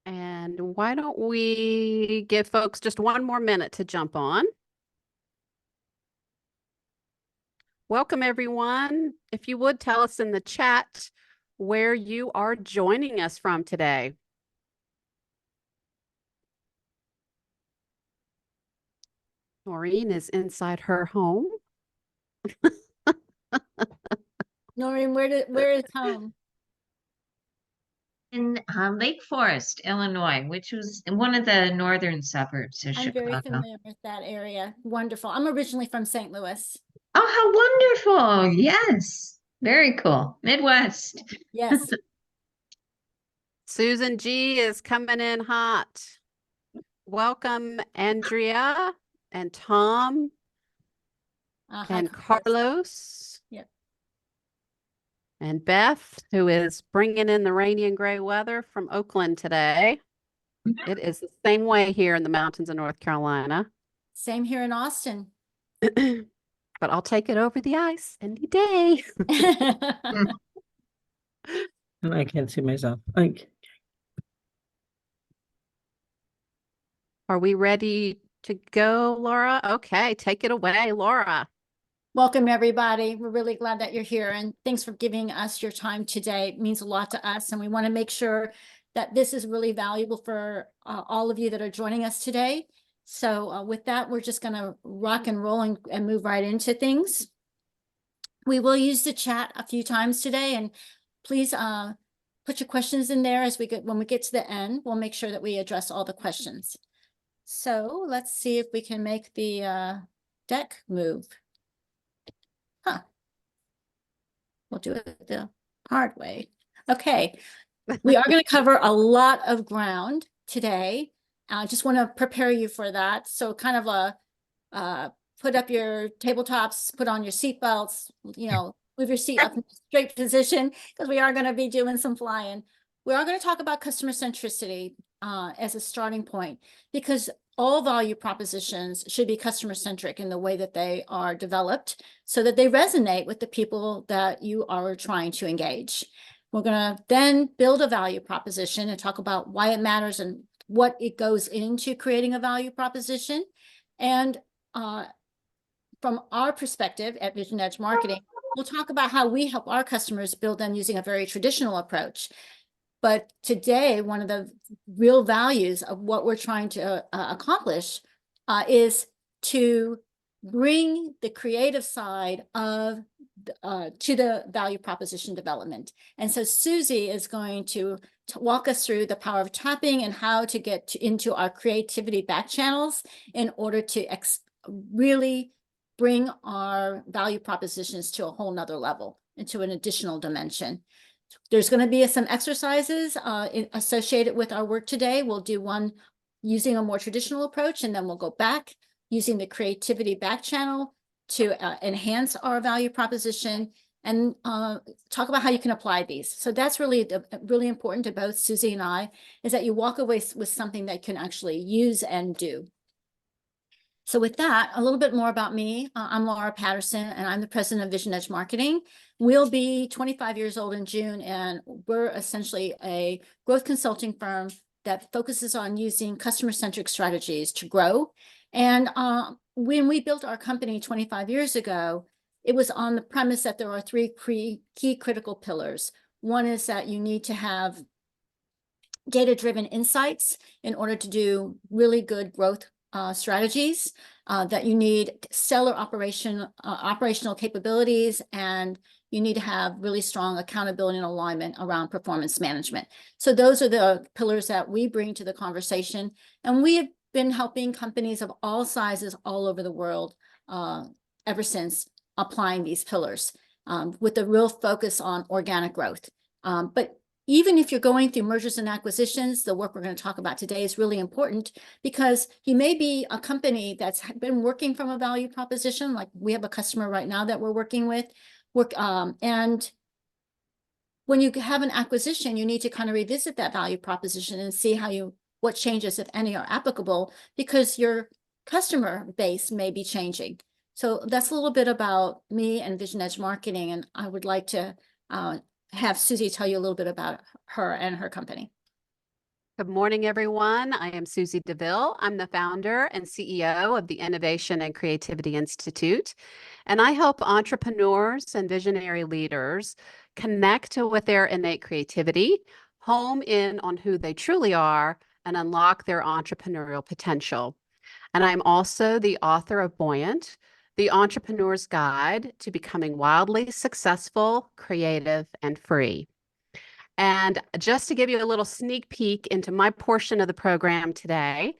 And why don't we give folks just one more minute to jump on? Welcome, everyone. If you would tell us in the chat where you are joining us from today. Maureen is inside her home. Noreen, where is home? In Lake Forest, Illinois, which was one of the northern suburbs of I'm very Chicago. familiar with that area. Wonderful. I'm originally from St. Louis. Oh, how wonderful. Yes. Very cool. Midwest. Yes. Susan G is coming in hot. Welcome, Andrea and Tom and Carlos. Yep. And Beth, who is bringing in the rainy and gray weather from Oakland today. It is the same way here in the mountains of North Carolina. Same here in Austin. But I'll take it over the ice any day. And I can't see myself. Are we ready to go, Laura? Okay, take it away, Laura. Welcome, everybody. We're really glad that you're here, and thanks for giving us your time today. It means a lot to us, and we want to make sure that this is really valuable for all of you that are joining us today. So with that, we're just going to rock and roll and move right into things. We will use the chat a few times today, and please put your questions in there as when we get to the end. We'll make sure that we address all the questions. So let's see if we can make the deck move. Huh. We'll do it the hard way. Okay. We are going to cover a lot of ground today. I just want to prepare you for that. So kind of put up your tabletops, put on your seatbelts, move your seat up in a straight position because we are going to be doing some flying. We are going to talk about customer centricity as a starting point, because all value propositions should be customer centric in the way that they are developed so that they resonate with the people that you are trying to engage. We're going to then build a value proposition and talk about why it matters and what it goes into creating a value proposition. And from our perspective at VisionEdge Marketing, we'll talk about how we help our customers build them using a very traditional approach. But today, one of the real values of what we're trying to accomplish is to bring the creative side of to the value proposition development. And so Susie is going to walk us through the power of tapping and how to get into our creativity back channels in order to really bring our value propositions to a whole nother level, into an additional dimension. There's going to be some exercises associated with our work today. We'll do one using a more traditional approach, and then we'll go back using the creativity back channel to enhance our value proposition and talk about how you can apply these. So that's really important to both Susie and I, is that you walk away with something that you can actually use and do. So with that, a little bit more about me. I'm Laura Patterson, and I'm the president of VisionEdge Marketing. We'll be 25 years old in June, and we're essentially a growth consulting firm that focuses on using customer-centric strategies to grow. And when we built our company 25 years ago, it was on the premise that there are three key critical pillars. One is that you need to have data-driven insights in order to do really good growth strategies, that you need stellar operational capabilities, and you need to have really strong accountability and alignment around performance management. So those are the pillars that we bring to the conversation. And we have been helping companies of all sizes all over the world ever since, applying these pillars with a real focus on organic growth. But even if you're going through mergers and acquisitions, the work we're going to talk about today is really important, because you may be a company that's been working from a value proposition. Like we have a customer right now that we're working with. And when you have an acquisition, you need to kind of revisit that value proposition and see what changes, if any, are applicable, because your customer base may be changing. So that's a little bit about me and VisionEdge Marketing, and I would like to have Susie tell you a little bit about her and her company. Good morning, everyone. I am Susie DeVille. I'm the founder and CEO of the Innovation and Creativity Institute, and I help entrepreneurs and visionary leaders connect with their innate creativity, home in on who they truly are, and unlock their entrepreneurial potential. And I'm also the author of Buoyant, the Entrepreneur's Guide to Becoming Wildly Successful, Creative, and Free. And just to give you a little sneak peek into my portion of the program today,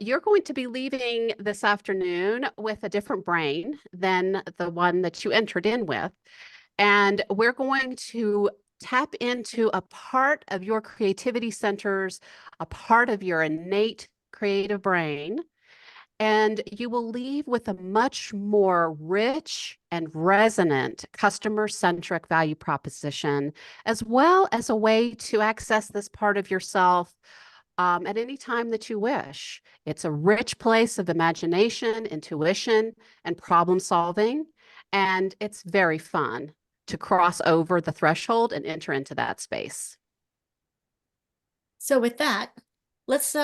you're going to be leaving this afternoon with a different brain than the one that you entered in with. And we're going to tap into a part of your creativity centers, a part of your innate creative brain, and you will leave with a much more rich and resonant customer-centric value proposition, as well as a way to access this part of yourself at any time that you wish. It's a rich place of imagination, intuition, and problem solving, and it's very fun to cross over the threshold and enter into that space. So with that, let's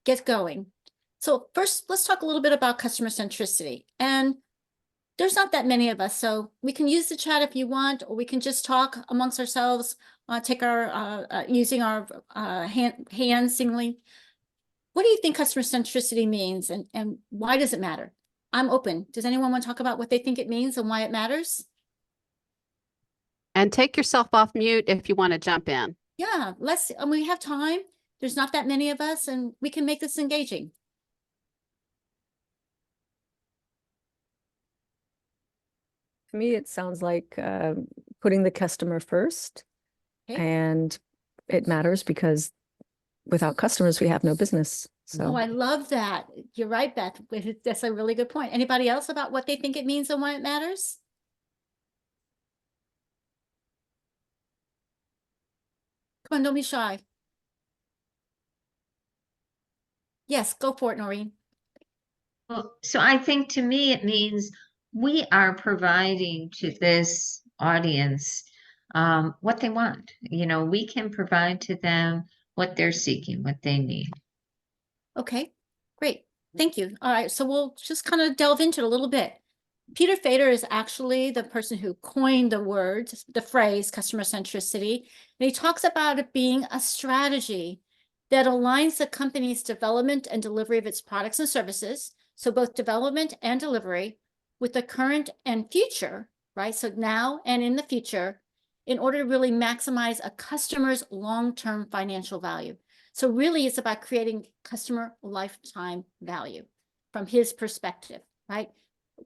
get going. So first, let's talk a little bit about customer centricity. And there's not that many of us, so we can use the chat if you want, or we can just talk amongst ourselves, take our using our hand singly. What do you think customer centricity means, and why does it matter? I'm open. Does anyone want to talk about what they think it means and why it matters? And take yourself off mute if you want to jump in. Yeah, we have time. There's not that many of us, and we can make this engaging. To me, it sounds like putting the customer first, Okay. and it matters because without customers, we have no business. Oh, So I love that. You're right, Beth. That's a really good point. Anybody else about what they think it means and why it matters? Come on, don't be shy. Yes, go for it, Noreen. Well, so I think to me, it means we are providing to this audience what they want. You know, we can provide to them what they're seeking, what they need. Okay, great. Thank you. All right, so we'll just kind of delve into it a little bit. Peter Fader is actually the person who coined the phrase customer centricity. And he talks about it being a strategy that aligns the company's development and delivery of its products and services, so both development and delivery, with the current and future, right? So now and in the future, in order to really maximize a customer's long-term financial value. So really it's about creating customer lifetime value from his perspective, right?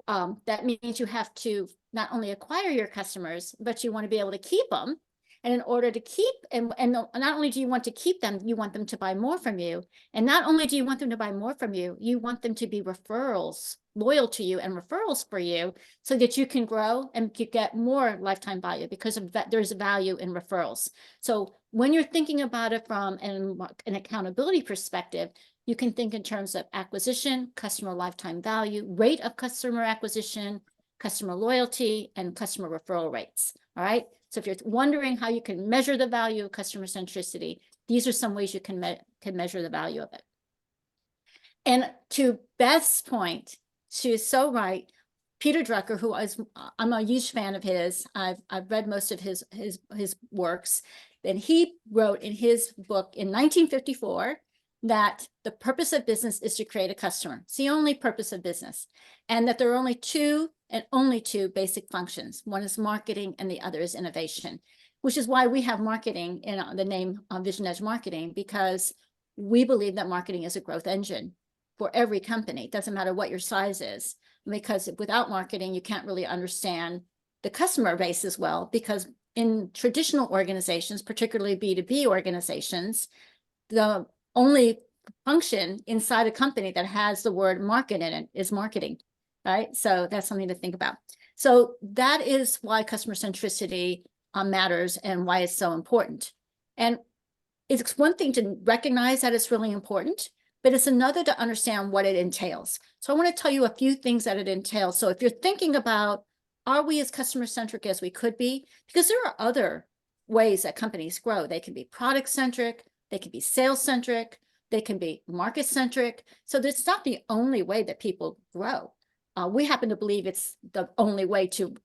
That means you have to not only acquire your customers, but you want to be able to keep them. And in order to keep, and not only do you want to keep them, you want them to buy more from you. And not only do you want them to buy more from you, you want them to be referrals, loyal to you and referrals for you, so that you can grow and you get more lifetime value because of that. There's value in referrals. So when you're thinking about it from an accountability perspective, you can think in terms of acquisition, customer lifetime value, rate of customer acquisition, customer loyalty, and customer referral rates. All right. So if you're wondering how you can measure the value of customer centricity, these are some ways you can measure the value of it. And to Beth's point, she is so right. Peter Drucker, I'm a huge fan of his. I've read most of his works. And he wrote in his book in 1954 that the purpose of business is to create a customer. It's the only purpose of business. And that there are only two basic functions. One is marketing and the other is innovation, which is why we have marketing in the name of VisionEdge Marketing, because we believe that marketing is a growth engine for every company. It doesn't matter what your size is, because without marketing, you can't really understand the customer base as well, because in traditional organizations, particularly B2B organizations, the only function inside a company that has the word market in it is marketing, right? So that's something to think about. So that is why customer centricity matters and why it's so important. And it's one thing to recognize that it's really important, but it's another to understand what it entails. So I want to tell you a few things that it entails. So if you're thinking about, are we as customer-centric as we could be? Because there are other ways that companies grow. They can be product-centric, they can be sales-centric, they can be market-centric. So that's not the only way that people grow. We happen to believe it's the only way to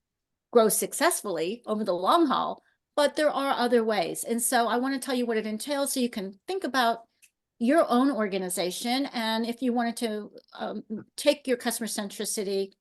grow successfully over the long haul, but there are other ways. And so I want to tell you what it entails so you can think about your own organization. And if you wanted to take your customer centricity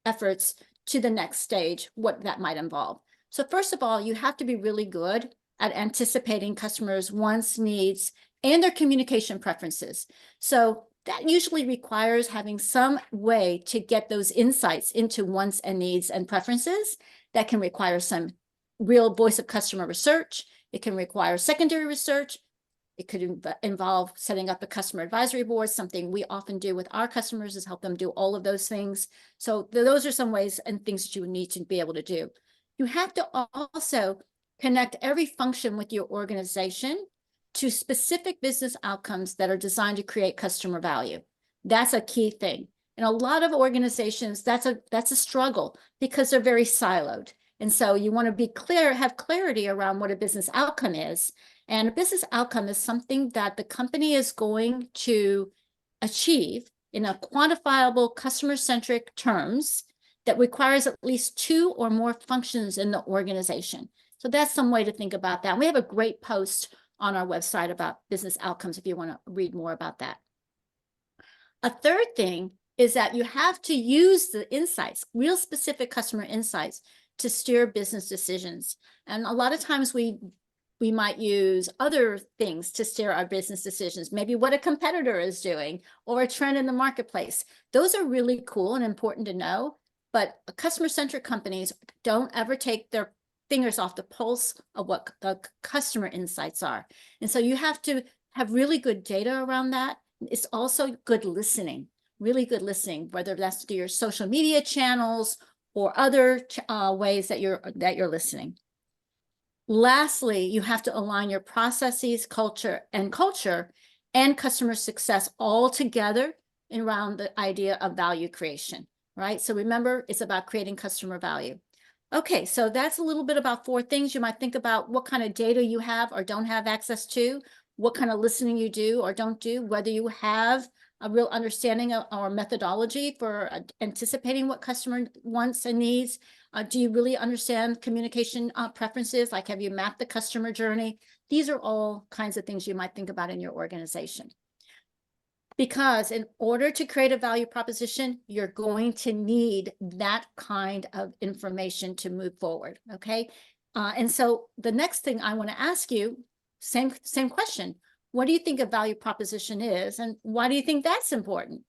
efforts to the next stage, what that might involve. So first of all, you have to be really good at anticipating customers' wants, needs, and their communication preferences. So that usually requires having some way to get those insights into wants and needs and preferences. That can require some real voice of customer research. It can require secondary research. It could involve setting up a customer advisory board. Something we often do with our customers is help them do all of those things. So those are some ways and things that you need to be able to do. You have to also connect every function with your organization to specific business outcomes that are designed to create customer value. That's a key thing. In a lot of organizations, that's a struggle because they're very siloed. And so you want to be clear, have clarity around what a business outcome is. And a business outcome is something that the company is going to achieve in a quantifiable customer-centric terms that requires at least 2 or more functions in the organization. So that's some way to think about that. We have a great post on our website about business outcomes if you want to read more about that. A third thing is that you have to use the insights, real specific customer insights, to steer business decisions. And a lot of times we might use other things to steer our business decisions, maybe what a competitor is doing or a trend in the marketplace. Those are really cool and important to know, but customer-centric companies don't ever take their fingers off the pulse of what the customer insights are. And so you have to have really good data around that. It's also good listening, really good listening, whether that's through your social media channels or other ways that you're listening. Lastly, you have to align your processes, culture and customer success all together around the idea of value creation, right? So remember, it's about creating customer value. Okay, so that's a little bit about 4 things. You might think about what kind of data you have or don't have access to, what kind of listening you do or don't do, whether you have a real understanding of our methodology for anticipating what customer wants and needs. Do you really understand communication preferences? Like, have you mapped the customer journey? These are all kinds of things you might think about in your organization. Because in order to create a value proposition, you're going to need that kind of information to move forward, okay? And so the next thing I want to ask you, same question. What do you think a value proposition is, and why do you think that's important?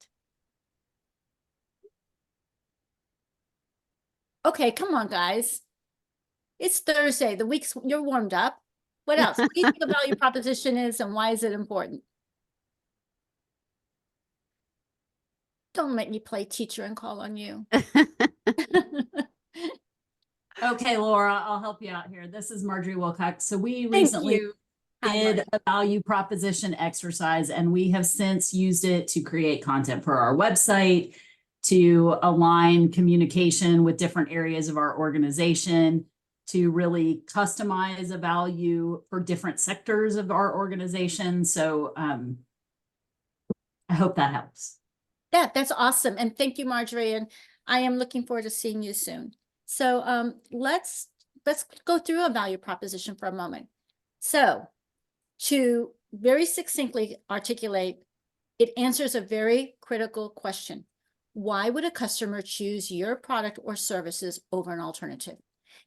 Okay, come on, guys. It's Thursday. The week's, you're warmed up. What else? What do you think a value proposition is, and why is it important? Don't make me play teacher and call on you. Okay, Laura, I'll help you out here. This is Marjorie Wilcox. So we Thank recently you. Hi, did Marjorie. a value proposition exercise, and we have since used it to create content for our website, to align communication with different areas of our organization, to really customize a value for different sectors of our organization. So I hope that helps. Yeah, that's awesome. And thank you, Marjorie. And I am looking forward to seeing you soon. So let's go through a value proposition for a moment. So to very succinctly articulate, it answers a very critical question. Why would a customer choose your product or services over an alternative?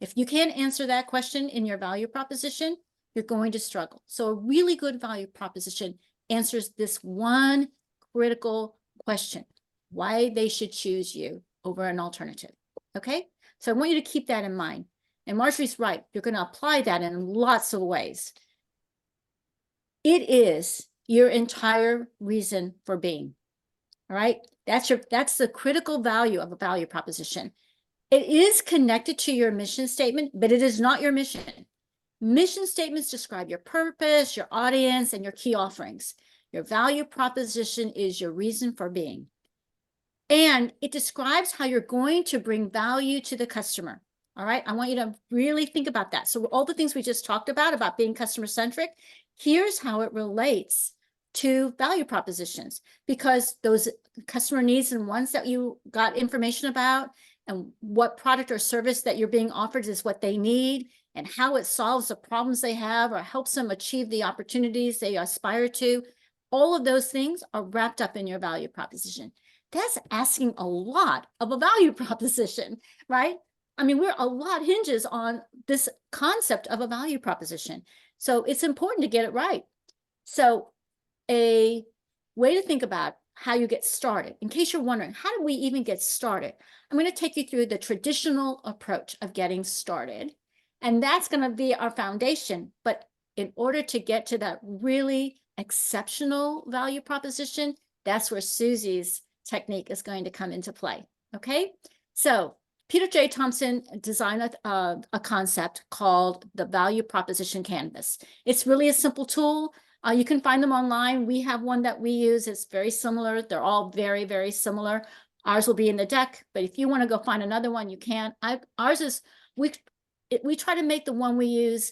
If you can't answer that question in your value proposition, you're going to struggle. So a really good value proposition answers this one critical question: why they should choose you over an alternative. Okay, so I want you to keep that in mind. And Marjorie's right, you're going to apply that in lots of ways. It is your entire reason for being. All right, that's the critical value of a value proposition. It is connected to your mission statement, but it is not your mission. Mission statements describe your purpose, your audience, and your key offerings. Your value proposition is your reason for being. And it describes how you're going to bring value to the customer. All right, I want you to really think about that. So all the things we just talked about being customer-centric, here's how it relates to value propositions, because those customer needs and wants that you got information about, and what product or service that you're being offered is what they need, and how it solves the problems they have or helps them achieve the opportunities they aspire to. All of those things are wrapped up in your value proposition. That's asking a lot of a value proposition, right? I mean, a lot hinges on this concept of a value proposition. So it's important to get it right. So a way to think about how you get started, in case you're wondering, how do we even get started? I'm going to take you through the traditional approach of getting started. And that's going to be our foundation. But in order to get to that really exceptional value proposition, that's where Susie's technique is going to come into play. Okay, so Peter J. Thompson designed a concept called the value proposition canvas. It's really a simple tool. You can find them online. We have one that we use. It's very similar. They're all very, very similar. Ours will be in the deck, but if you want to go find another one, you can. Ours is, we try to make the one we use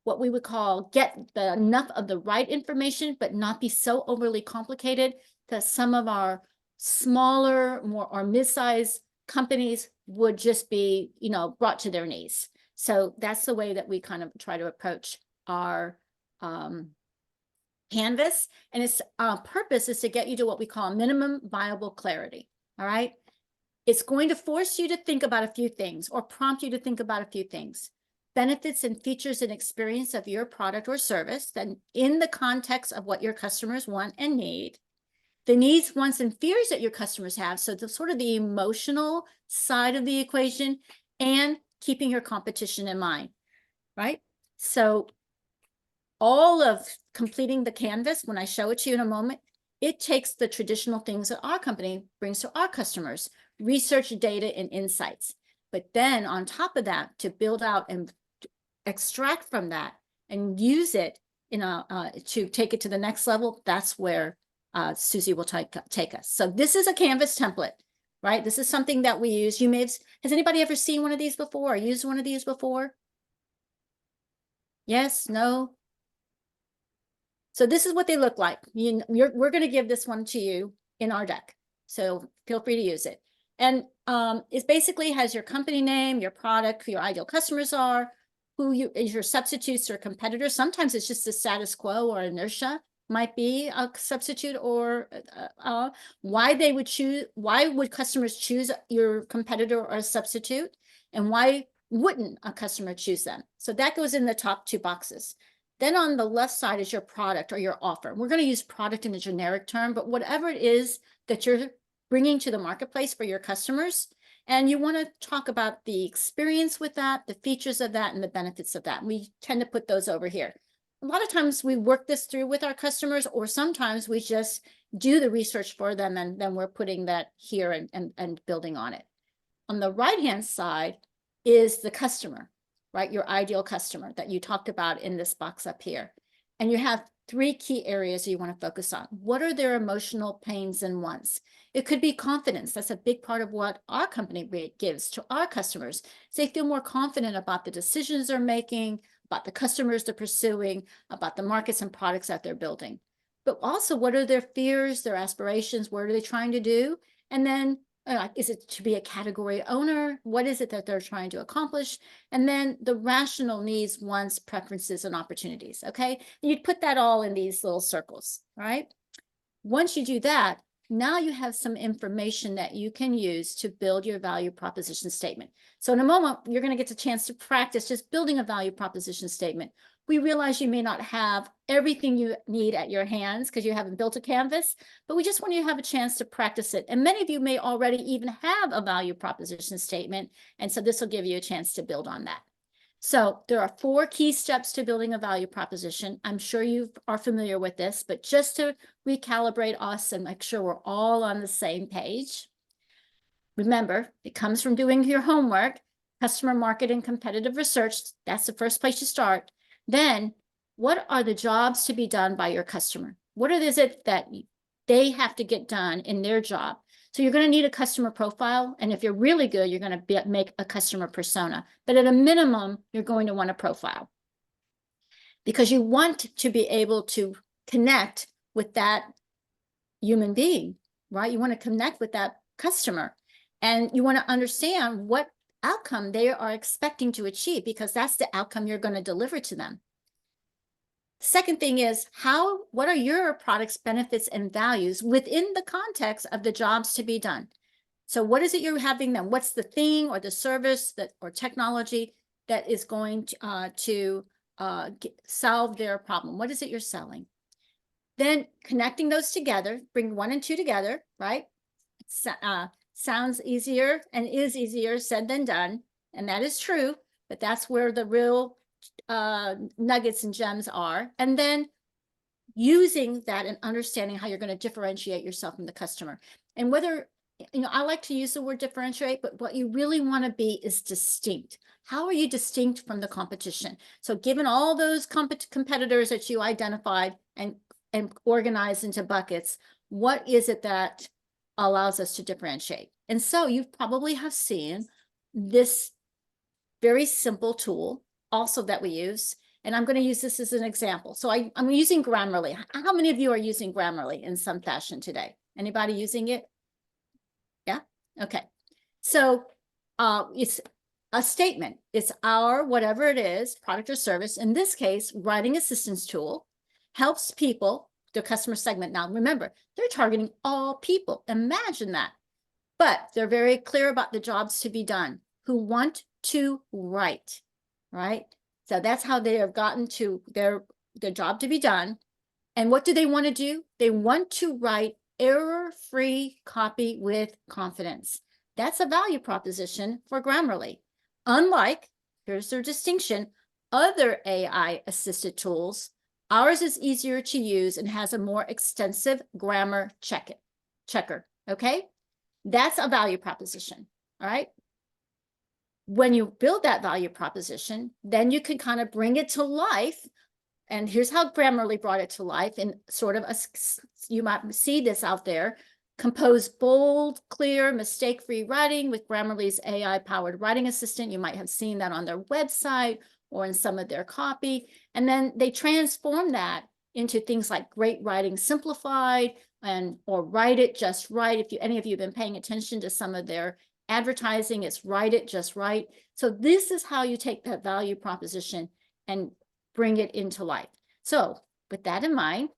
what we would call get enough of the right information, but not be so overly complicated that some of our smaller, more or mid-sized companies would just be, brought to their knees. So that's the way that we kind of try to approach our canvas. And its purpose is to get you to what we call minimum viable clarity. All right. It's going to force you to think about a few things, or prompt you to think about a few things. Benefits and features and experience of your product or service, then in the context of what your customers want and need. The needs, wants, and fears that your customers have. So the sort of the emotional side of the equation, and keeping your competition in mind, right? So all of completing the canvas, when I show it to you in a moment, it takes the traditional things that our company brings to our customers, research, data, and insights. But then on top of that, to build out and extract from that and use it to take it to the next level, that's where Susie will take us. So this is a Canvas template, right? This is something that we use. Has anybody ever seen one of these before or used one of these before? Yes, no? So this is what they look like. We're going to give this one to you in our deck. So feel free to use it. And it basically has your company name, your product, who your ideal customers are, is your substitutes or competitors. Sometimes it's just the status quo or inertia might be a substitute, or why would customers choose your competitor or a substitute, and why wouldn't a customer choose them? So that goes in the top two boxes. Then on the left side is your product or your offer. We're going to use product in a generic term, but whatever it is that you're bringing to the marketplace for your customers, and you want to talk about the experience with that, the features of that, and the benefits of that. We tend to put those over here. A lot of times we work this through with our customers, or sometimes we just do the research for them, and then we're putting that here and building on it. On the right-hand side is the customer, right? Your ideal customer that you talked about in this box up here. And you have three key areas you want to focus on. What are their emotional pains and wants? It could be confidence. That's a big part of what our company gives to our customers. So they feel more confident about the decisions they're making, about the customers they're pursuing, about the markets and products that they're building. But also, what are their fears, their aspirations? What are they trying to do? And then, is it to be a category owner? What is it that they're trying to accomplish? And then the rational needs, wants, preferences, and opportunities, okay? And you'd put that all in these little circles, right? Once you do that, now you have some information that you can use to build your value proposition statement. So in a moment, you're going to get the chance to practice just building a value proposition statement. We realize you may not have everything you need at your hands because you haven't built a canvas, but we just want you to have a chance to practice it. And many of you may already even have a value proposition statement. And so this will give you a chance to build on that. So there are 4 key steps to building a value proposition. I'm sure you are familiar with this, but just to recalibrate us and make sure we're all on the same page. Remember, it comes from doing your homework, customer marketing, competitive research. That's the first place you start. Then, what are the jobs to be done by your customer? What is it that they have to get done in their job? So you're going to need a customer profile. And if you're really good, you're going to make a customer persona. But at a minimum, you're going to want a profile. because you want to be able to connect with that human being, right? You want to connect with that customer, and you want to understand what outcome they are expecting to achieve, because that's the outcome you're going to deliver to them. Second thing is what are your products, benefits, and values within the context of the jobs to be done? So what is it you're having them? What's the thing or the service or technology that is going to solve their problem? What is it you're selling? Then connecting those together, bring 1 and 2 together, right? Sounds easier and is easier said than done. And that is true, but that's where the real nuggets and gems are. And then using that and understanding how you're going to differentiate yourself from the customer. And whether, I like to use the word differentiate, but what you really want to be is distinct. How are you distinct from the competition? So given all those competitors that you identified and organized into buckets, what is it that allows us to differentiate? And so you probably have seen this very simple tool also that we use. And I'm going to use this as an example. So I'm using Grammarly. How many of you are using Grammarly in some fashion today? Anybody using it? Yeah? Okay. So it's a statement. It's our, whatever it is, product or service. In this case, writing assistance tool helps people, their customer segment. Now, remember, they're targeting all people. Imagine that. But they're very clear about the jobs to be done, who want to write, right? So that's how they have gotten to their job to be done. And what do they want to do? They want to write error-free copy with confidence. That's a value proposition for Grammarly. Unlike, here's their distinction, other AI-assisted tools, ours is easier to use and has a more extensive grammar checker, okay? That's a value proposition, all right? When you build that value proposition, then you can kind of bring it to life. And here's how Grammarly brought it to life in sort of you might see this out there, compose bold, clear, mistake-free writing with Grammarly's AI-powered writing assistant. You might have seen that on their website or in some of their copy. And then they transform that into things like great writing simplified or write it just right. If any of you have been paying attention to some of their advertising, it's write it just right. So this is how you take that value proposition and bring it into life. So with that in mind,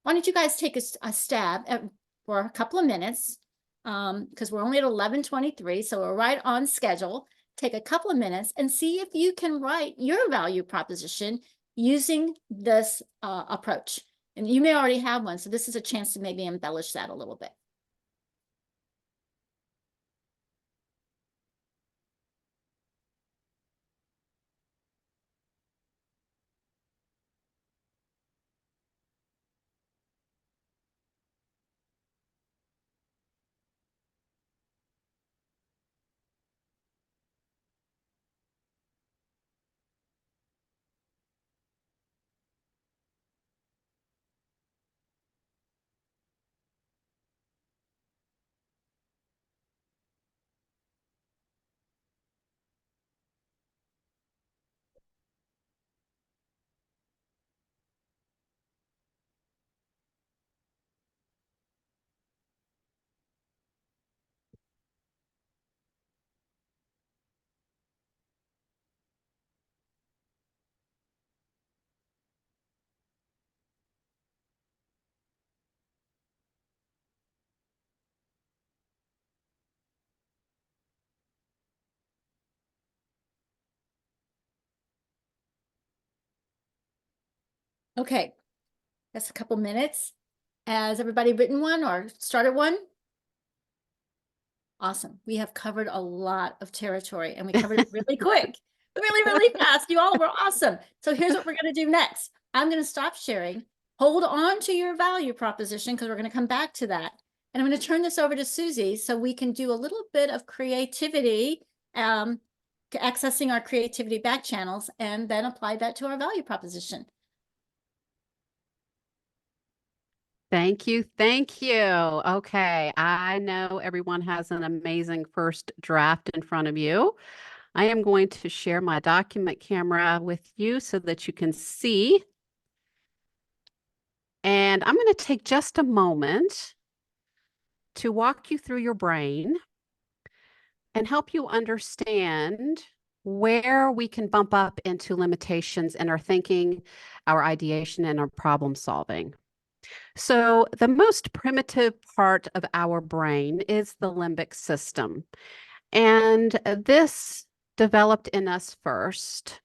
why don't you guys take a stab for a couple of minutes, because we're only at 11:23, so we're right on schedule. Take a couple of minutes and see if you can write your value proposition using this approach. And you may already have one, so this is a chance to maybe embellish that a little bit. Okay, that's a couple minutes. Has everybody written one or started one? Awesome. We have covered a lot of territory and we covered it really quick, really fast. You all were awesome. So here's what we're going to do next. I'm going to stop sharing. Hold on to your value proposition because we're going to come back to that. And I'm going to turn this over to Susie so we can do a little bit of creativity, accessing our creativity back channels, and then apply that to our value proposition. Thank you. Thank you. Okay. I know everyone has an amazing first draft in front of you. I am going to share my document camera with you so that you can see. And I'm going to take just a moment to walk you through your brain and help you understand where we can bump up into limitations in our thinking, our ideation, and our problem solving. So the most primitive part of our brain is the limbic system. And this developed in us first.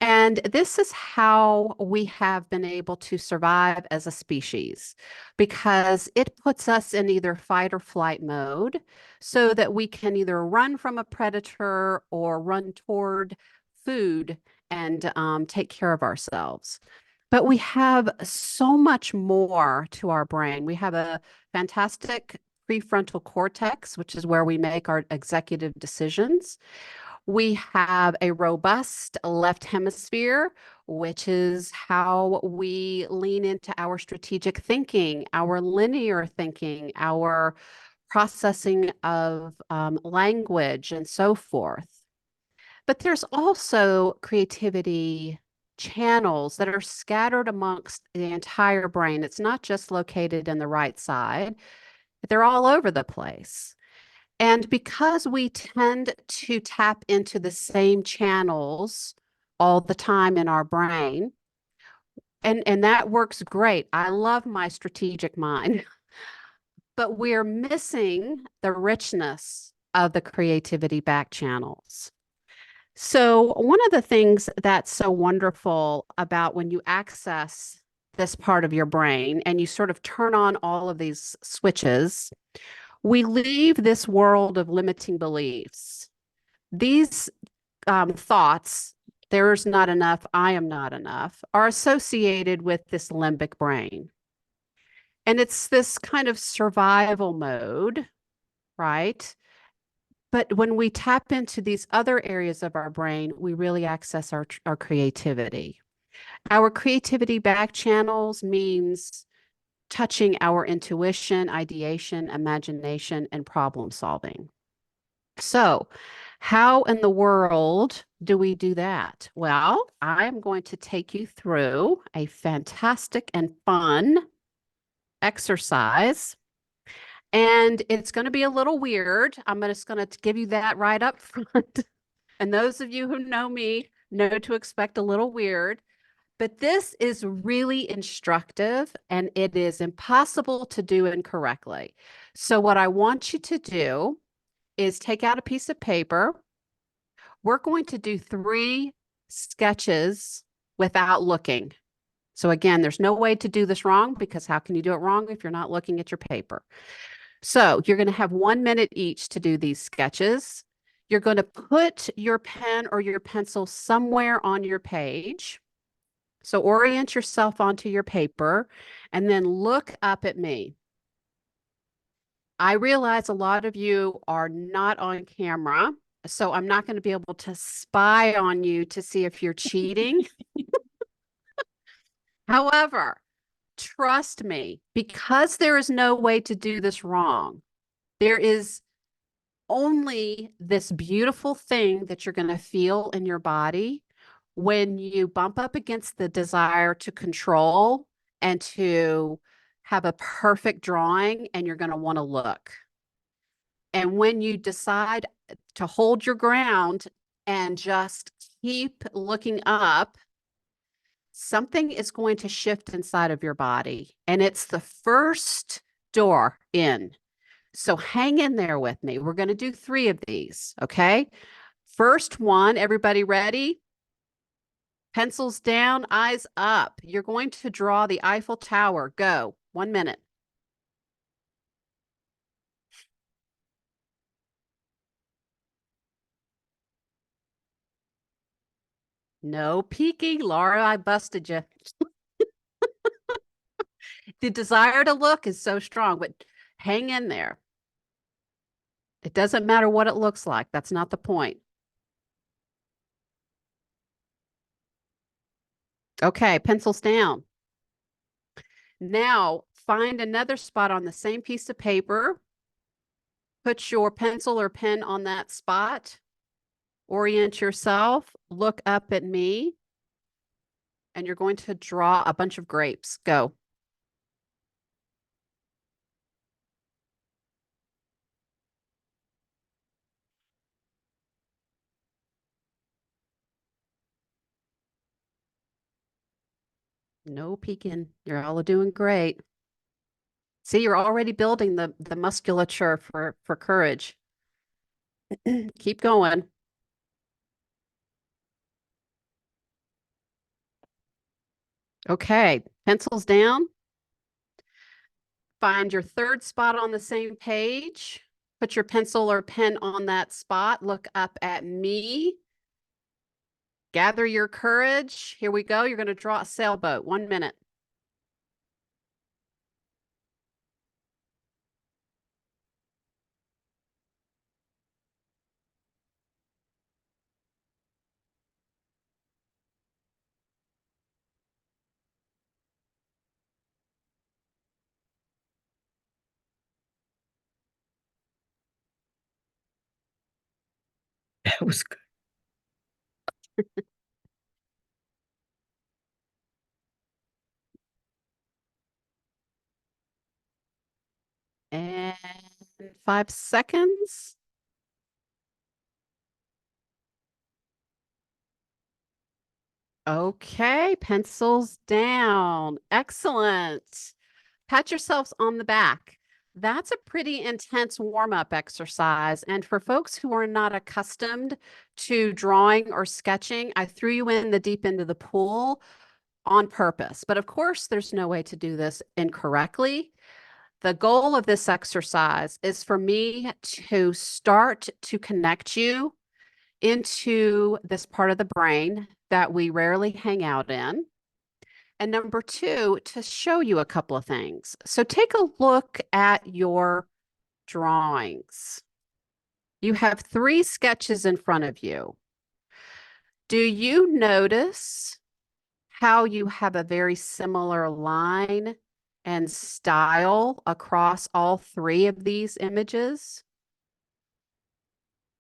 And this is how we have been able to survive as a species, because it puts us in either fight or flight mode so that we can either run from a predator or run toward food and take care of ourselves. But we have so much more to our brain. We have a fantastic prefrontal cortex, which is where we make our executive decisions. We have a robust left hemisphere, which is how we lean into our strategic thinking, our linear thinking, our processing of language, and so forth. But there's also creativity channels that are scattered amongst the entire brain. It's not just located in the right side, but they're all over the place. And because we tend to tap into the same channels all the time in our brain, and that works great. I love my strategic mind, but we're missing the richness of the creativity back channels. So one of the things that's so wonderful about when you access this part of your brain and you sort of turn on all of these switches, we leave this world of limiting beliefs. These thoughts, there's not enough, I am not enough, are associated with this limbic brain. And it's this kind of survival mode, right? But when we tap into these other areas of our brain, we really access our creativity. Our creativity back channels means touching our intuition, ideation, imagination, and problem solving. So, how in the world do we do that? Well, I'm going to take you through a fantastic and fun exercise. And it's going to be a little weird. I'm just going to give you that right up front. And those of you who know me know to expect a little weird. But this is really instructive and it is impossible to do incorrectly. So what I want you to do is take out a piece of paper. We're going to do 3 sketches without looking. So again, there's no way to do this wrong, because how can you do it wrong if you're not looking at your paper? So you're going to have 1 minute each to do these sketches. You're going to put your pen or your pencil somewhere on your page. So orient yourself onto your paper and then look up at me. I realize a lot of you are not on camera, so I'm not going to be able to spy on you to see if you're cheating. However, trust me, because there is no way to do this wrong, there is only this beautiful thing that you're going to feel in your body when you bump up against the desire to control and to have a perfect drawing, and you're going to want to look. And when you decide to hold your ground and just keep looking up, something is going to shift inside of your body. And it's the first door in. So hang in there with me. We're going to do 3 of these, okay? First one, everybody ready? Pencils down, eyes up. You're going to draw the Eiffel Tower. Go. 1 minute. No peeking. Laura, I busted you. The desire to look is so strong, but hang in there. It doesn't matter what it looks like. That's not the point. Okay, pencils down. Now, find another spot on the same piece of paper. Put your pencil or pen on that spot. Orient yourself, look up at me, and you're going to draw a bunch of grapes. Go. No peeking. You're all doing great. See, you're already building the musculature for courage. Keep going. Okay, pencils down. Find your third spot on the same page. Put your pencil or pen on that spot. Look up at me. Gather your courage. Here we go. You're going to draw a sailboat. 1 minute. That was good. And 5 seconds. Okay, pencils down. Excellent. Pat yourselves on the back. That's a pretty intense warm-up exercise. And for folks who are not accustomed to drawing or sketching, I threw you in the deep end of the pool on purpose. But of course, there's no way to do this incorrectly. The goal of this exercise is for me to start to connect you into this part of the brain that we rarely hang out in. And number 2, to show you a couple of things. So take a look at your drawings. You have 3 sketches in front of you. Do you notice how you have a very similar line and style across all 3 of these images?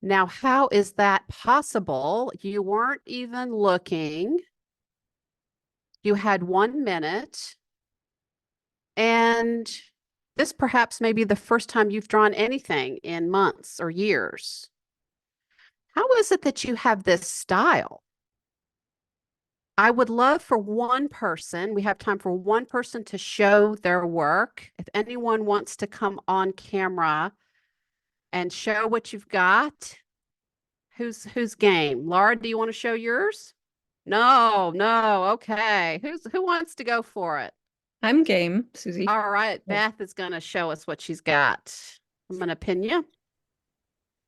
Now, how is that possible? You weren't even looking. You had 1 minute, and this perhaps may be the first time you've drawn anything in months or years. How is it that you have this style? I would love for one person, we have time for one person to show their work. If anyone wants to come on camera and show what you've got, who's game? Laura, do you want to show yours? No, okay. Who wants to go for it? I'm game, Susie. All right, Beth is going to show us what she's got. I'm going to pin you.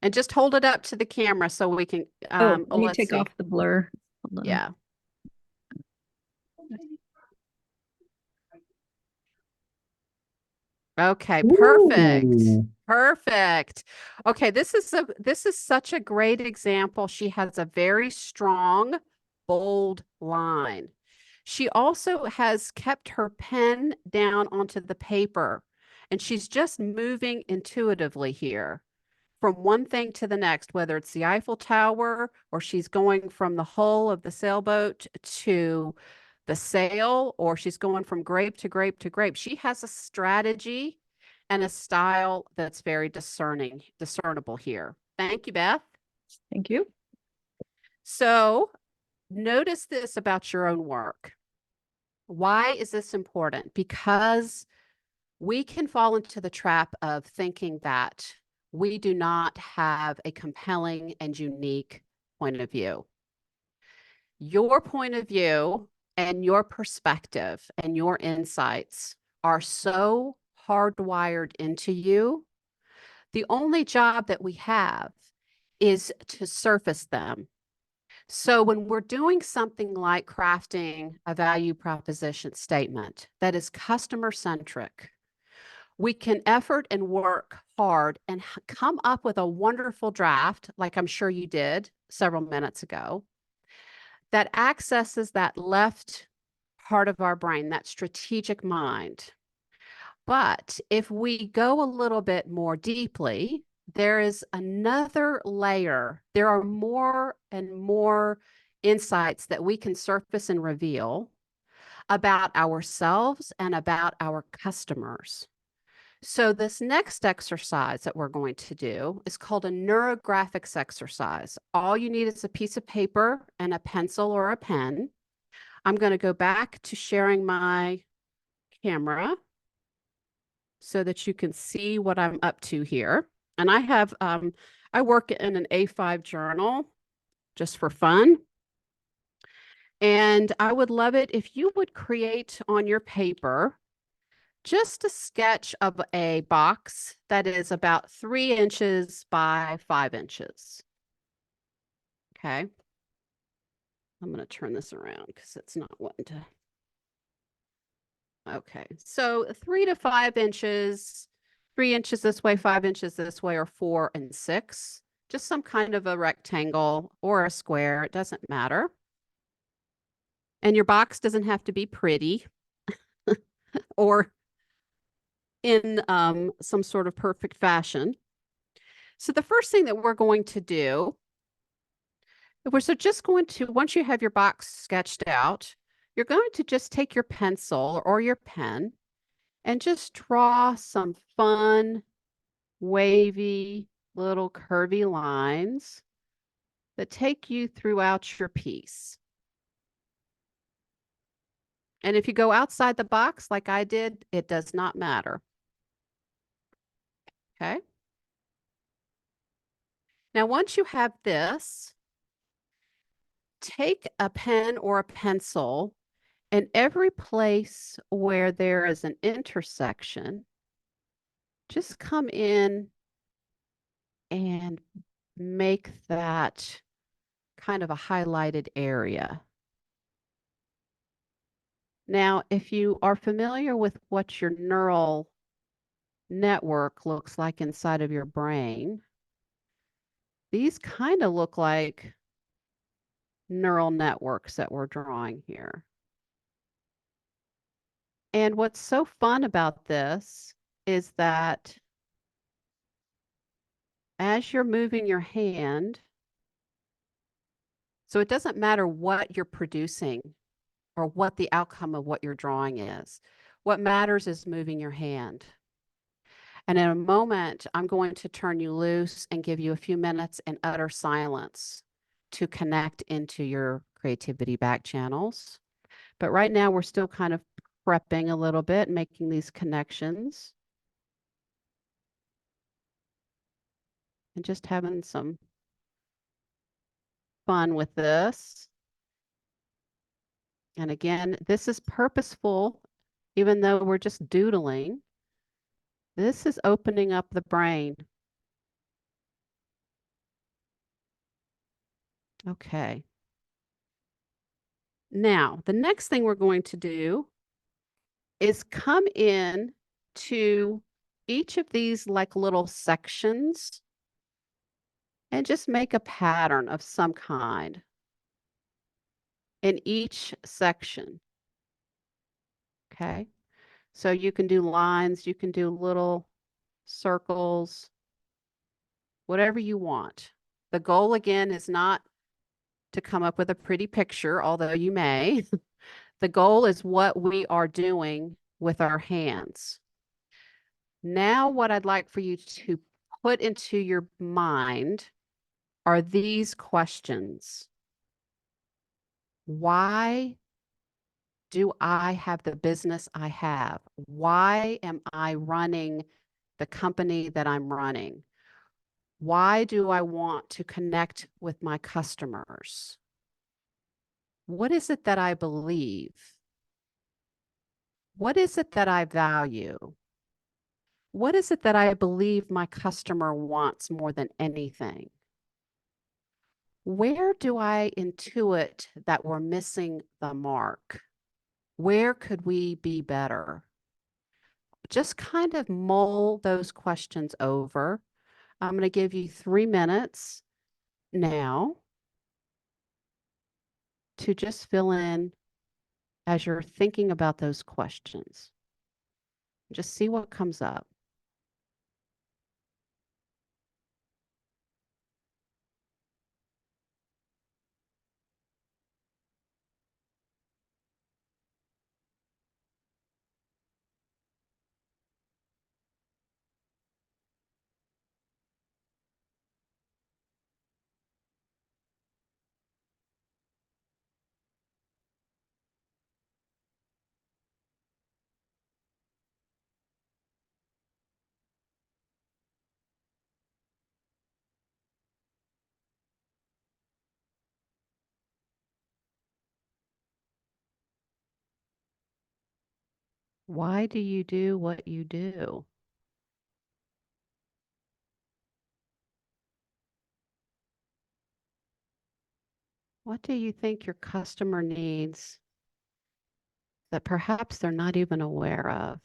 And just hold it up to the camera so we can, Let me let's take see. off the blur. Hold on. Yeah. Okay, perfect. Ooh. Perfect. Okay, this is such a great example. She has a very strong, bold line. She also has kept her pen down onto the paper, and she's just moving intuitively here from one thing to the next, whether it's the Eiffel Tower or she's going from the hull of the sailboat to the sail, or she's going from grape to grape to grape. She has a strategy and a style that's very discernible here. Thank you, Beth. Thank you. So notice this about your own work. Why is this important? Because we can fall into the trap of thinking that we do not have a compelling and unique point of view. Your point of view and your perspective and your insights are so hardwired into you. The only job that we have is to surface them. So when we're doing something like crafting a value proposition statement that is customer-centric, we can effort and work hard and come up with a wonderful draft, like I'm sure you did several minutes ago, that accesses that left part of our brain, that strategic mind. But if we go a little bit more deeply, there is another layer. There are more and more insights that we can surface and reveal about ourselves and about our customers. So this next exercise that we're going to do is called a neurographics exercise. All you need is a piece of paper and a pencil or a pen. I'm going to go back to sharing my camera so that you can see what I'm up to here. And I have, I work in an A5 journal just for fun. And I would love it if you would create on your paper just a sketch of a box that is about 3 inches by 5 inches. Okay. I'm going to turn this around because it's not wanting to. Okay. So 3 to 5 inches, 3 inches this way, 5 inches this way, or 4 and 6. Just some kind of a rectangle or a square. It doesn't matter. And your box doesn't have to be pretty or in some sort of perfect fashion. So the first thing that we're going to do, just going to, once you have your box sketched out, you're going to just take your pencil or your pen and just draw some fun, wavy, little curvy lines that take you throughout your piece. And if you go outside the box like I did, it does not matter. Okay. Now, once you have this, take a pen or a pencil, and every place where there is an intersection, just come in and make that kind of a highlighted area. Now, if you are familiar with what your neural network looks like inside of your brain, these kind of look like neural networks that we're drawing here. And what's so fun about this is that as you're moving your hand, so it doesn't matter what you're producing or what the outcome of what you're drawing is. What matters is moving your hand. And in a moment, I'm going to turn you loose and give you a few minutes in utter silence to connect into your creativity back channels. But right now, we're still kind of prepping a little bit, making these connections. And just having some fun with this. And again, this is purposeful, even though we're just doodling. This is opening up the brain. Okay. Now, the next thing we're going to do is come in to each of these like little sections and just make a pattern of some kind in each section. Okay. So you can do lines, you can do little circles, whatever you want. The goal again is not to come up with a pretty picture, although you may. The goal is what we are doing with our hands. Now, what I'd like for you to put into your mind are these questions. Why do I have the business I have? Why am I running the company that I'm running? Why do I want to connect with my customers? What is it that I believe? What is it that I value? What is it that I believe my customer wants more than anything? Where do I intuit that we're missing the mark? Where could we be better? Just kind of mull those questions over. I'm going to give you 3 minutes now to just fill in as you're thinking about those questions. Just see what comes up. Why do you do what you do? What do you think your customer needs that perhaps they're not even aware of?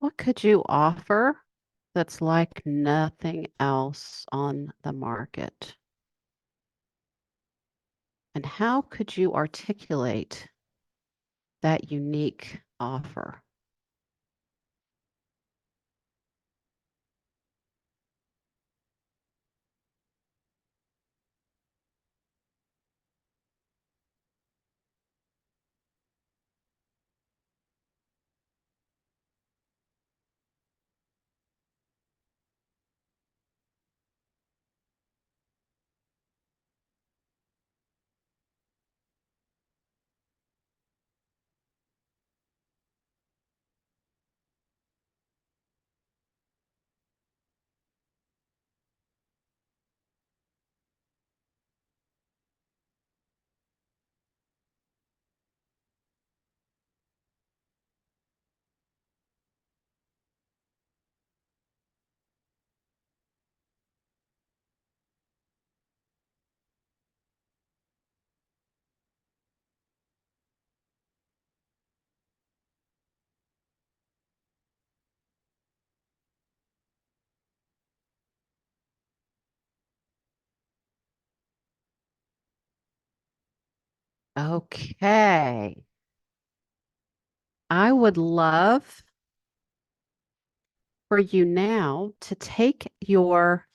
What could you offer that's like nothing else on the market? And how could you articulate that unique offer? Okay. I would love for you now to take your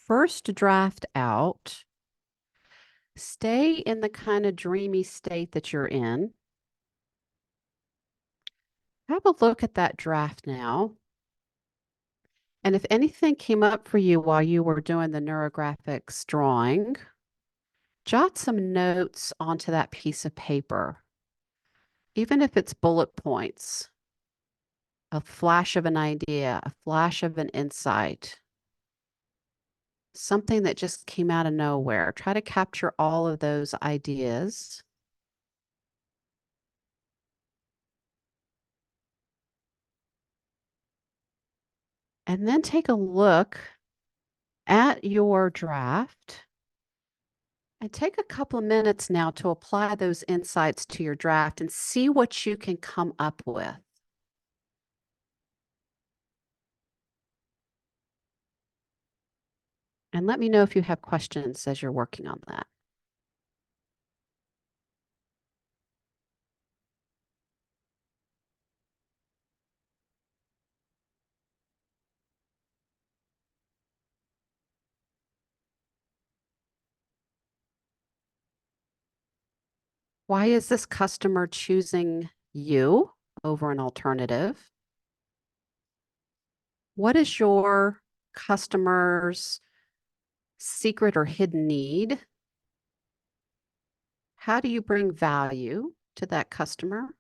first draft out, stay in the kind of dreamy state that you're in. Have a look at that draft now. And if anything came up for you while you were doing the neurographics drawing, jot some notes onto that piece of paper, even if it's bullet points, a flash of an idea, a flash of an insight, something that just came out of nowhere. Try to capture all of those ideas. And then take a look at your draft and take a couple of minutes now to apply those insights to your draft and see what you can come up with. And let me know if you have questions as you're working on that. Why is this customer choosing you over an alternative? What is your customer's secret or hidden need? How do you bring value to that customer?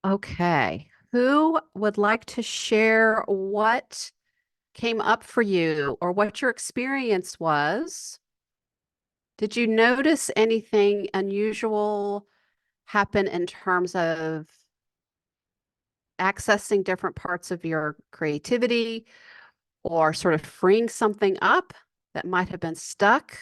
Okay. Who would like to share what came up for you or what your experience was? Did you notice anything unusual happen in terms of accessing different parts of your creativity or sort of freeing something up that might have been stuck?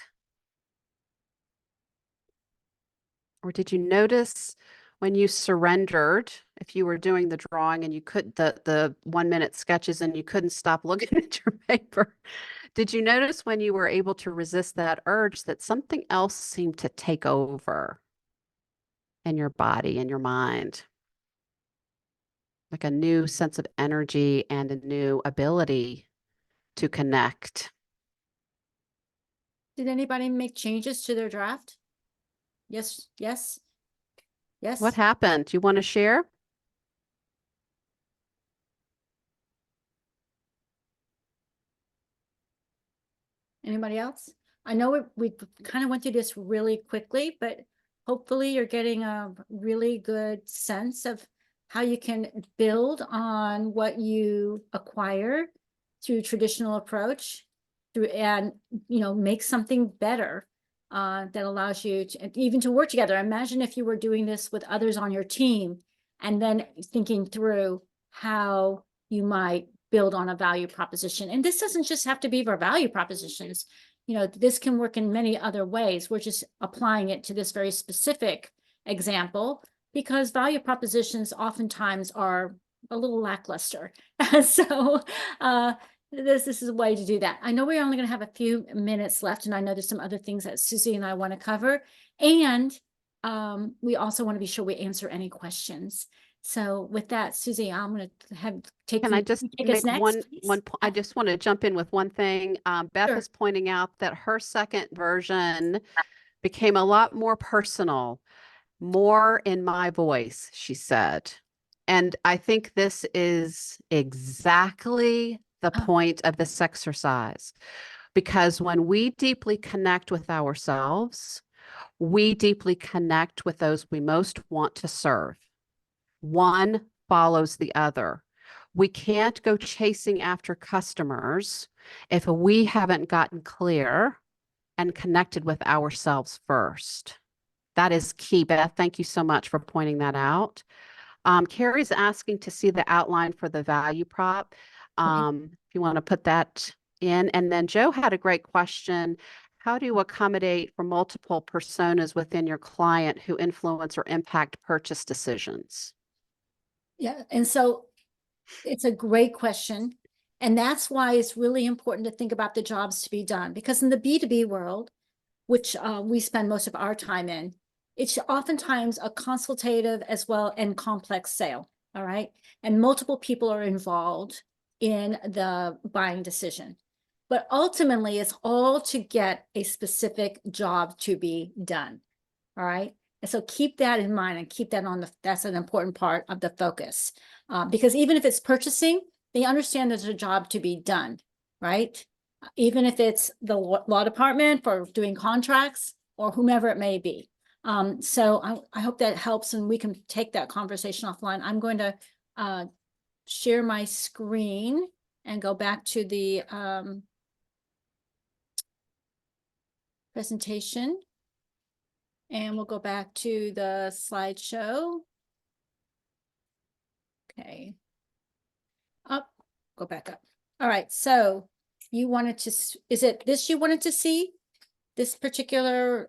Or did you notice when you surrendered, if you were doing the drawing and you could the 1-minute sketches and you couldn't stop looking at your paper? Did you notice when you were able to resist that urge that something else seemed to take over in your body and your mind? Like a new sense of energy and a new ability to connect. Did anybody make changes to their draft? Yes, yes, yes. What happened? Do you want to share? Anybody else? I know we kind of went through this really quickly, but hopefully you're getting a really good sense of how you can build on what you acquire through traditional approach and make something better that allows you to even to work together. Imagine if you were doing this with others on your team and then thinking through how you might build on a value proposition. And this doesn't just have to be for value propositions. This can work in many other ways. We're just applying it to this very specific example because value propositions oftentimes are a little lackluster. So this is a way to do that. I know we're only going to have a few minutes left, and I know there's some other things that Susie and I want to cover. And we also want to be sure we answer any questions. So with that, Susie, I'm going to Can I just take us make next, one please? I just want to jump in with one thing. Beth Sure. is pointing out that her second version became a lot more personal, more in my voice, she said. And I think this is exactly the Oh. point of this exercise. Because when we deeply connect with ourselves, we deeply connect with those we most want to serve. One follows the other. We can't go chasing after customers if we haven't gotten clear and connected with ourselves first. That is key. Beth, thank you so much for pointing that out. Carrie's asking to see the outline for the value prop. If you want to put that in. And then Joe had a great question. How do you accommodate for multiple personas within your client who influence or impact purchase decisions? Yeah, and so it's a great question. And that's why it's really important to think about the jobs to be done. Because in the B2B world, which we spend most of our time in, it's oftentimes a consultative as well and complex sale, all right? And multiple people are involved in the buying decision. But ultimately, it's all to get a specific job to be done, all right? And so keep that in mind and keep that that's an important part of the focus. Because even if it's purchasing, they understand there's a job to be done, right? Even if it's the law department for doing contracts or whomever it may be. So I hope that helps and we can take that conversation offline. I'm going to share my screen and go back to the presentation. And we'll go back to the slideshow. Okay. Up, go back up. All right, so you wanted to, is it this you wanted to see? This particular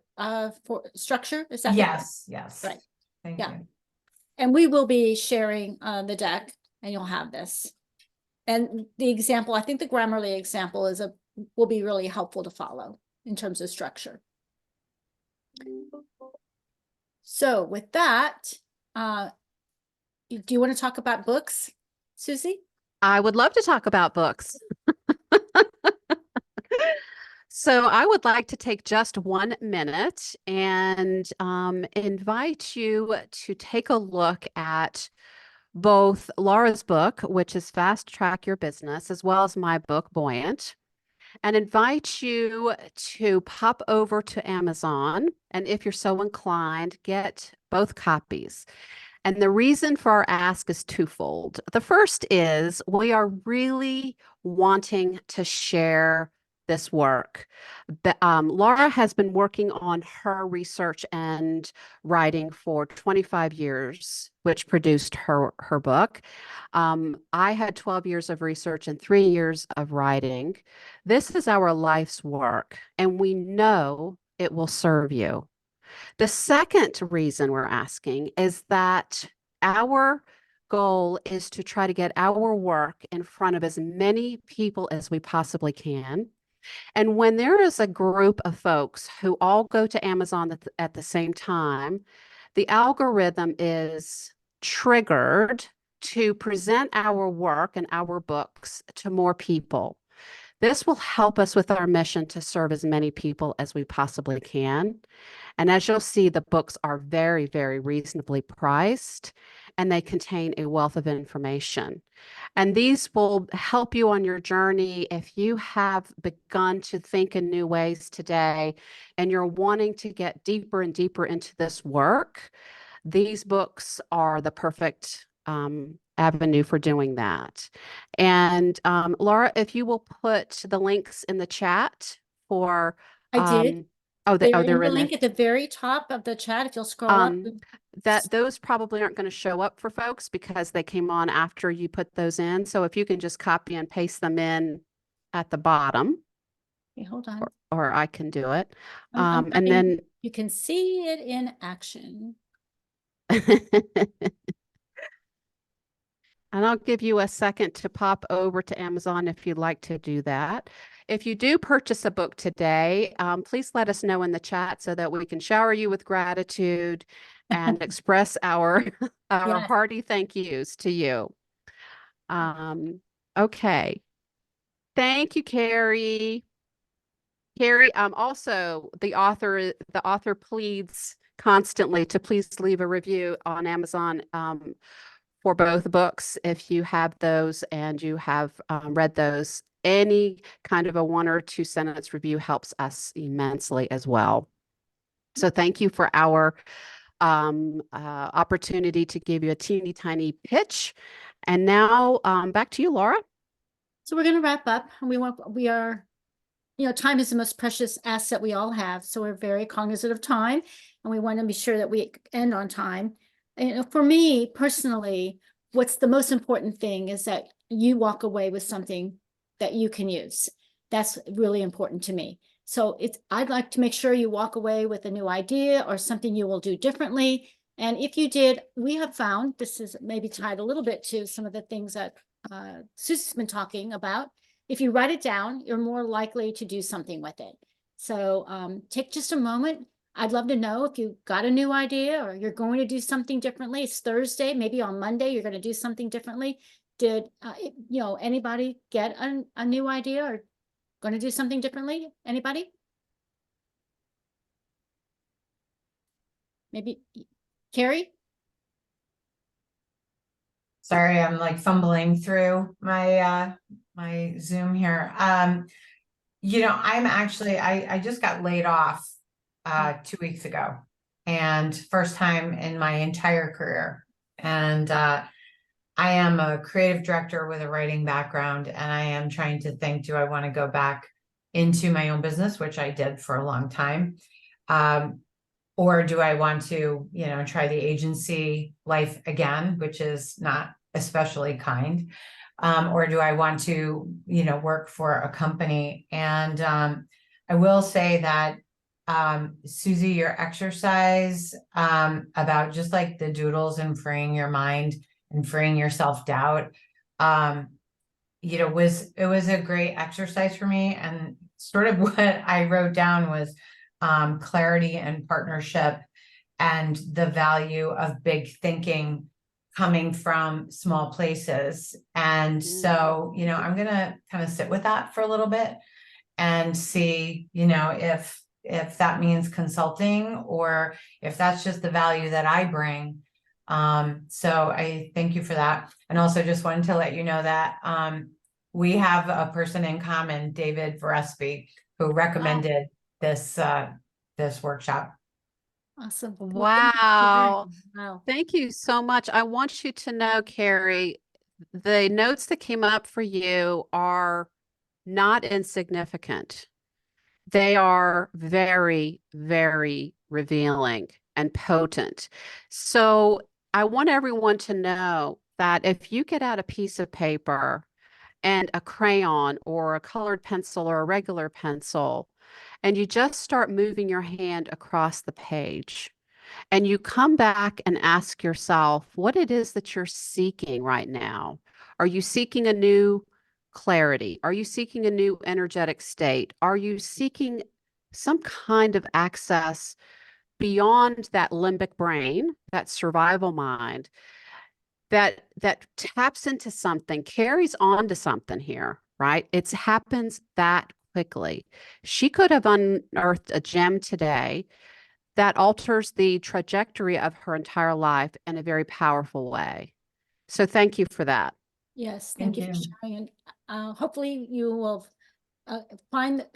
for structure? Is that Yes, yes. Right. Thank Yeah. you. And we will be sharing the deck and you'll have this. And the example, I think the Grammarly example will be really helpful to follow in terms of structure. So with that, do you want to talk about books, Susie? I would love to talk about books. So I would like to take just 1 minute and invite you to take a look at both Laura's book, which is Fast Track Your Business, as well as my book, Buoyant, and invite you to pop over to Amazon. And if you're so inclined, get both copies. And the reason for our ask is twofold. The first is we are really wanting to share this work. Laura has been working on her research and writing for 25 years, which produced her book. I had 12 years of research and 3 years of writing. This is our life's work, and we know it will serve you. The second reason we're asking is that our goal is to try to get our work in front of as many people as we possibly can. And when there is a group of folks who all go to Amazon at the same time, the algorithm is triggered to present our work and our books to more people. This will help us with our mission to serve as many people as we possibly can. And as you'll see, the books are very, very reasonably priced, and they contain a wealth of information. And these will help you on your journey if you have begun to think in new ways today and you're wanting to get deeper and deeper into this work. These books are the perfect avenue for doing that. And Laura, if you will put the links in the chat for I did. they're in the in link there. at the very top of the chat. If you'll scroll up. That those probably aren't going to show up for folks because they came on after you put those in. So if you can just copy and paste them in at the bottom, Okay, hold on. or I can do it. I'm And typing. then You can see it in action. and I'll give you a second to pop over to Amazon if you'd like to do that. If you do purchase a book today, please let us know in the chat so that we can shower you with gratitude and express our Yes. hearty thank yous to you. Okay. Thank you, Carrie. Carrie, also the author pleads constantly to please leave a review on Amazon for both books if you have those and you have read those. Any kind of a 1 or 2 sentence review helps us immensely as well. So thank you for our opportunity to give you a teeny tiny pitch. And now back to you, Laura. So we're going to wrap up. We are, time is the most precious asset we all have. So we're very cognizant of time, and we want to be sure that we end on time. And for me personally, what's the most important thing is that you walk away with something that you can use. That's really important to me. So I'd like to make sure you walk away with a new idea or something you will do differently. And if you did, we have found, this is maybe tied a little bit to some of the things that Susie's been talking about. If you write it down, you're more likely to do something with it. So take just a moment. I'd love to know if you got a new idea or you're going to do something differently. It's Thursday, maybe on Monday, you're going to do something differently. Did, anybody get a new idea or going to do something differently? Anybody? Maybe Carrie? Sorry, I'm like fumbling through my my Zoom here. I'm actually I just got laid off 2 weeks ago, and first time in my entire career. And I am a creative director with a writing background, and I am trying to think, do I want to go back into my own business, which I did for a long time? Or do I want to, try the agency life again, which is not especially kind? Or do I want to, work for a company? And I will say that, Susie, your exercise about just like the doodles and freeing your mind and freeing your self-doubt, it was a great exercise for me. And sort of what I wrote down was clarity and partnership and the value of big thinking coming from small places. And so, I'm going to kind of sit with that for a little bit and see, if that means consulting or if that's just the value that I bring. So I thank you for that. And also just wanted to let you know that we have a person in common, David Varespi, who recommended this workshop. Awesome. Wow. Wow. Thank you so much. I want you to know, Carrie, the notes that came up for you are not insignificant. They are very, very revealing and potent. So I want everyone to know that if you get out a piece of paper and a crayon or a colored pencil or a regular pencil, and you just start moving your hand across the page, and you come back and ask yourself what it is that you're seeking right now. Are you seeking a new clarity? Are you seeking a new energetic state? Are you seeking some kind of access beyond that limbic brain, that survival mind, that taps into something, carries on to something here, right? It happens that quickly. She could have unearthed a gem today that alters the trajectory of her entire life in a very powerful way. So thank you for that. Yes, Thank thank you for you. sharing. And hopefully you will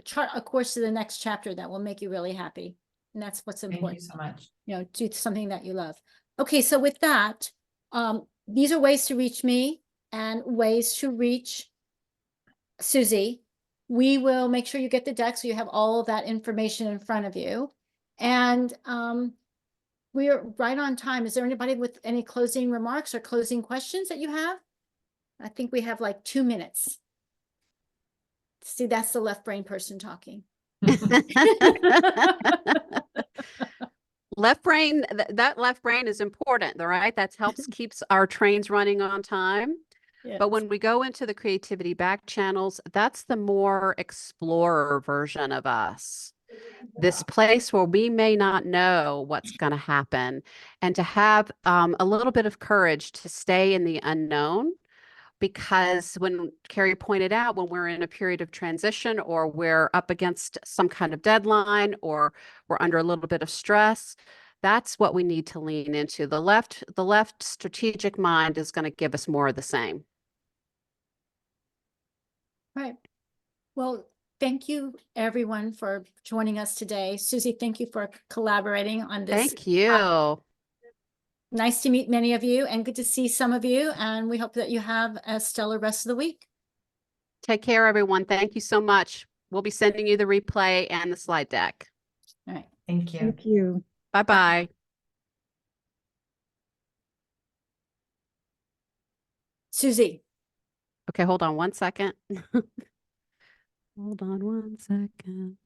chart a course to the next chapter that will make you really happy. And that's what's Thank you important. so much. You know, do something that you love. Okay, so with that, these are ways to reach me and ways to reach Susie. We will make sure you get the deck so you have all of that information in front of you. And we are right on time. Is there anybody with any closing remarks or closing questions that you have? I think we have like 2 minutes. See, that's the left brain person talking. Left brain, that left brain is important, all right? That helps keeps our trains running on time. Yes. But when we go into the creativity back channels, that's the more explorer version of us. This place where we may not know what's going to happen, and to have a little bit of courage to stay in the unknown. Because when Carrie pointed out, when we're in a period of transition or we're up against some kind of deadline or we're under a little bit of stress, that's what we need to lean into. The left strategic mind is going to give us more of the same. Right. Well, thank you everyone for joining us today. Susie, thank you for collaborating on this. Thank you. Nice to meet many of you and good to see some of you. And we hope that you have a stellar rest of the week. Take care, everyone. Thank you so much. We'll be sending you the replay and the slide deck. All right. Thank you. Thank you. Bye-bye. Susie. Okay, hold on one second. Hold on one second.